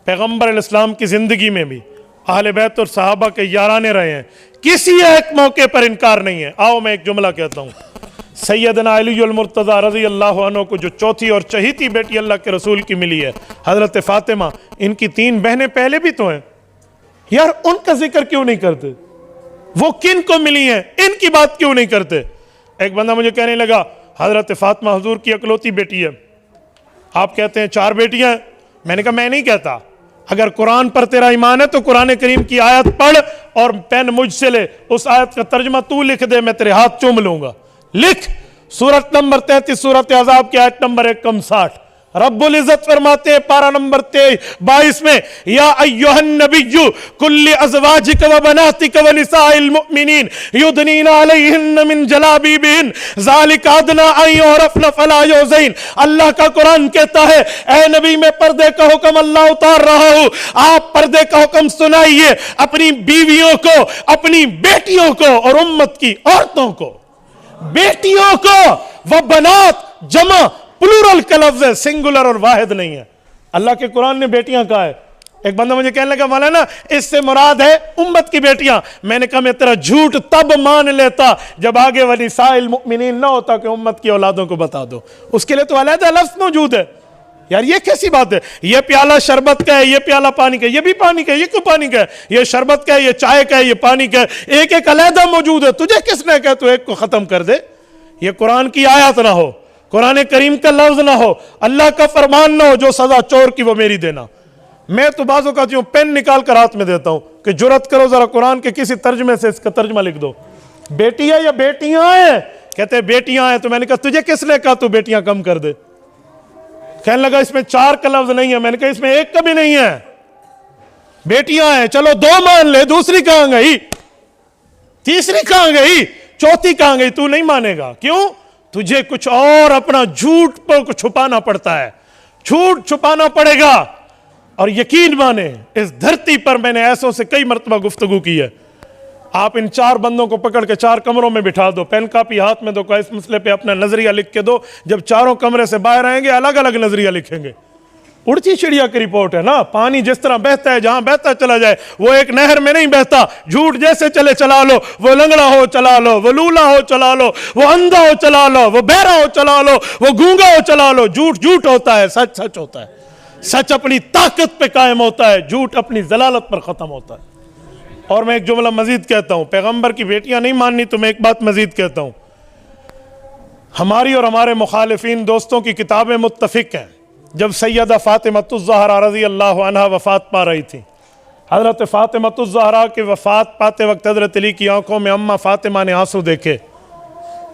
पैगम्बर इस्लाम की ज़िंदगी में भी अहले बैत और सहाबा के याराने रहे हैं, किसी एक मौके पर इनकार नहीं है। आओ मैं एक जुमला कहता हूँ, सैयदना अलीउल मुर्तज़ा रज़ी अल्लाह अन्हु को जो चौथी और चहीती बेटी अल्लाह के रसूल की मिली है, हज़रत फ़ातिमा, इनकी 3 बहनें पहले भी तो हैं यार, उनका जिक्र क्यों नहीं करते? वो किन को मिली हैं, इनकी बात क्यों नहीं करते? एक बंदा मुझे कहने लगा हज़रत फ़ातिमा हुजूर की इकलौती बेटी है, आप कहते हैं 4 बेटियां हैं। मैंने कहा मैं नहीं कहता, अगर कुरान पर तेरा ईमान है तो कुरान करीम की आयत पढ़ और पेन मुझसे ले, उस आयत का तर्जमा तू लिख दे, मैं तेरे हाथ चूम लूंगा। लिख, सूरत नंबर 33 सूरत अज़ाब की आयत नंबर 160, रब्बुल इज़्ज़त फरमाते हैं पारा नंबर 22 में, या अय्युहन नबिय्यु कुल्लि अज़वाजिक व बनातिक व निसाइल मुमिनीन युदनीना अलैहिन्न मिन जलाबीबिहिन ज़ालिका अदना अन युरफ़न फला युज़ैन। अल्लाह का कुरान कहता है, ऐ नबी मैं पर्दे का हुक्म अल्लाह उतार रहा हूं, आप पर्दे का हुक्म सुनाइए अपनी बीवियों को, अपनी बेटियों को और उम्मत की औरतों को। बेटियों को, वह बनात जमा प्लूरल का लफ्ज है, सिंगुलर और वाहिद नहीं है। अल्लाह के कुरान ने बेटियां कहा है। एक बंदा मुझे कहने लगा मौलाना इससे मुराद है उम्मत की बेटियां। मैंने कहा मैं तेरा झूठ तब मान लेता जब आगे वाली साइल मुमिनीन ना होता कि उम्मत की औलादों को बता दो, उसके लिए तो अलग लफ्ज मौजूद है। यार ये कैसी बात है? ये प्याला शरबत का है, ये प्याला पानी का है, ये भी पानी का है, ये क्यों पानी का है? ये शरबत का है, ये चाय का है, ये पानी का है, एक एक अलहदा मौजूद है। तुझे किसने कहा तू एक को खत्म कर दे? ये कुरान की आयत ना हो, कुरान करीम का लफ्ज ना हो, अल्लाह का फरमान ना हो, जो सजा चोर की वो मेरी देना। मैं तो बाजों का जो पेन निकाल कर हाथ में देता हूं कि जुरत करो जरा कुरान के किसी तर्जमे से इसका तर्जमा लिख दो। बेटी है या बेटियां हैं? कहते हैं बेटियां हैं। तो मैंने कहा तुझे किसने कहा तू बेटियां कम कर दे? कहने लगा इसमें 4 का लफ्ज नहीं है। मैंने कहा इसमें 1 का भी नहीं है, बेटियां हैं। चलो 2 मान ले, दूसरी कहां गई? तीसरी कहां गई? चौथी कहां गई? तू नहीं मानेगा। क्यों? तुझे कुछ और अपना झूठ पर छुपाना पड़ता है, झूठ छुपाना पड़ेगा। और यकीन माने इस धरती पर मैंने ऐसों से कई मरतबा गुफ्तगू की है। आप इन 4 बंदों को पकड़ के 4 कमरों में बिठा दो, पेन कापी हाथ में दो, इस मसले पे अपना नजरिया लिख के दो। जब चारों कमरे से बाहर आएंगे अलग अलग नजरिया लिखेंगे। उड़ती चिड़िया की रिपोर्ट है ना, पानी जिस तरह बहता है, जहां बहता चला जाए, वो एक नहर में नहीं बहता। झूठ जैसे चले चला लो, वो लंगड़ा हो चला लो, वो लूला हो चला लो, वो अंधा हो चला लो, वो बहरा हो चला लो, वो गूंगा हो चला लो। झूठ झूठ होता है, सच सच होता है। सच अपनी ताकत पे कायम होता है, झूठ अपनी जलालत पर खत्म होता है। और मैं एक जुमला मजीद कहता हूं, पैगंबर की बेटियां नहीं माननी तो मैं एक बात मजीद कहता हूं। हमारी और हमारे मुखालिफिन दोस्तों की किताबें मुत्तफिक हैं। जब सैयदा फातिमतुज़ ज़हरा रज़ी अल्लाह अन्हा वफ़ात पा रही थी, हज़रत फातिमतुज़ ज़हरा की वफ़ात पाते वक्त हज़रत अली की आंखों में अम्मा फातिमा ने आंसू देखे।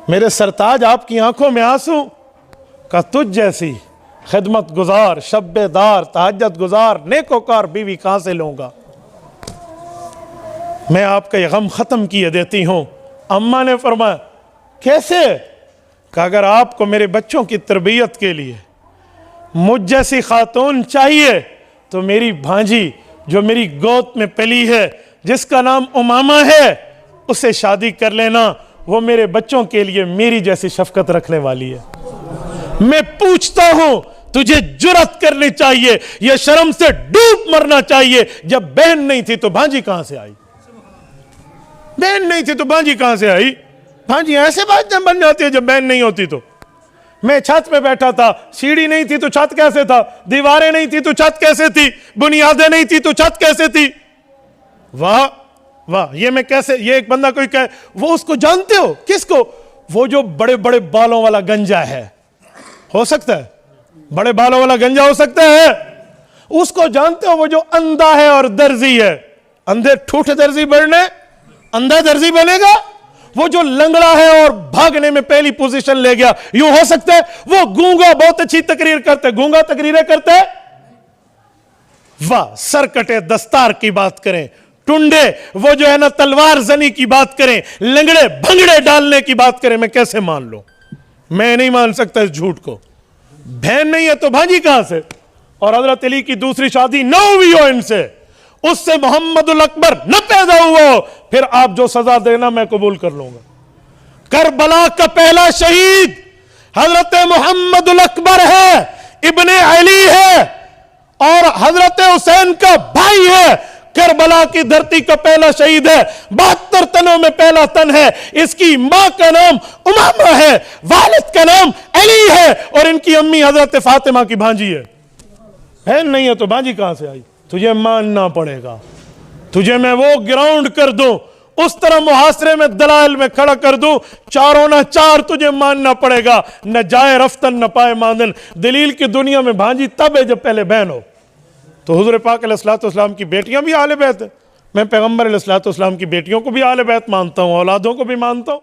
मेरे सरताज आपकी आंखों में आंसू? का तुझ जैसी खिदमत गुजार, शब्बेदार, तहज्जुद गुजार, नेकोकार बीवी कहां से लूंगा? मैं आपका ये गम खत्म किए देती हूं। अम्मा ने फरमाया कैसे? कि अगर आपको मेरे बच्चों की तरबियत के लिए मुझ जैसी खातून चाहिए तो मेरी भांजी जो मेरी गोद में पली है, जिसका नाम उमामा है, उससे शादी कर लेना। वो मेरे बच्चों के लिए मेरी जैसी शफकत रखने वाली है। मैं पूछता हूं तुझे जुर्रत करनी चाहिए, यह शर्म से डूब मरना चाहिए। जब बहन नहीं थी तो भांजी कहां से आई? बहन नहीं थी तो भांजी कहां से आई? भांजी ऐसे बात बन जाती है जब बहन नहीं होती तो। मैं छत पे बैठा था, सीढ़ी नहीं थी तो छत कैसे था? दीवारें नहीं थी तो छत कैसे थी? बुनियादें नहीं थी तो छत कैसे थी? वाह वाह, ये मैं कैसे, ये एक बंदा कोई कहे, वो उसको जानते हो? किसको? वो जो बड़े बड़े बालों वाला गंजा है, हो सकता है बड़े बालों वाला गंजा हो सकता है, उसको जानते हो? वो जो अंधा है और दर्जी है। अंधे ठूठ दर्जी बनने अंधा दर्जी बनेगा? वो जो लंगड़ा है और भागने में पहली पोजीशन ले गया, यूं हो सकता है? वो गूंगा बहुत अच्छी तकरीर करते, गूंगा तकरीरें करते। वाह, सर कटे दस्तार की बात करें, टुंडे वो जो है ना तलवार जनी की बात करें, लंगड़े भंगड़े डालने की बात करें, मैं कैसे मान लूं? मैं नहीं मान सकता इस झूठ को। बहन नहीं है तो भांजी कहां से? और हजरत अली की दूसरी शादी न हुई हो इनसे, उससे मोहम्मदुल अकबर न पैदा हुआ हो, फिर आप जो सजा देना मैं कबूल कर लूंगा। करबला का पहला शहीद हजरत मोहम्मदुल अकबर है, इब्ने अली है। और हजरत हुसैन का भाई है, करबला की धरती का पहला शहीद है, 72 तनों में पहला तन है। इसकी मां का नाम उमामा है, वालिद का नाम अली है, और इनकी अम्मी हजरत फातिमा की भांजी है। नहीं है तो भांजी कहां से आई? तुझे मानना पड़ेगा। तुझे मैं वो ग्राउंड कर दूं, उस तरह मुहासरे में दलाल में खड़ा कर दूं, चारों ना चार तुझे मानना पड़ेगा। न जाए रफ्तन न पाए मानन। दलील की दुनिया में भांजी तब है जब पहले बहन हो। तो हुजूर पाक अलैहिस्सलाम की बेटियां भी आले बैत है। मैं पैगंबर अलैहिस्सलाम की बेटियों को भी आले बैत मानता हूं, औलादों को भी मानता हूं।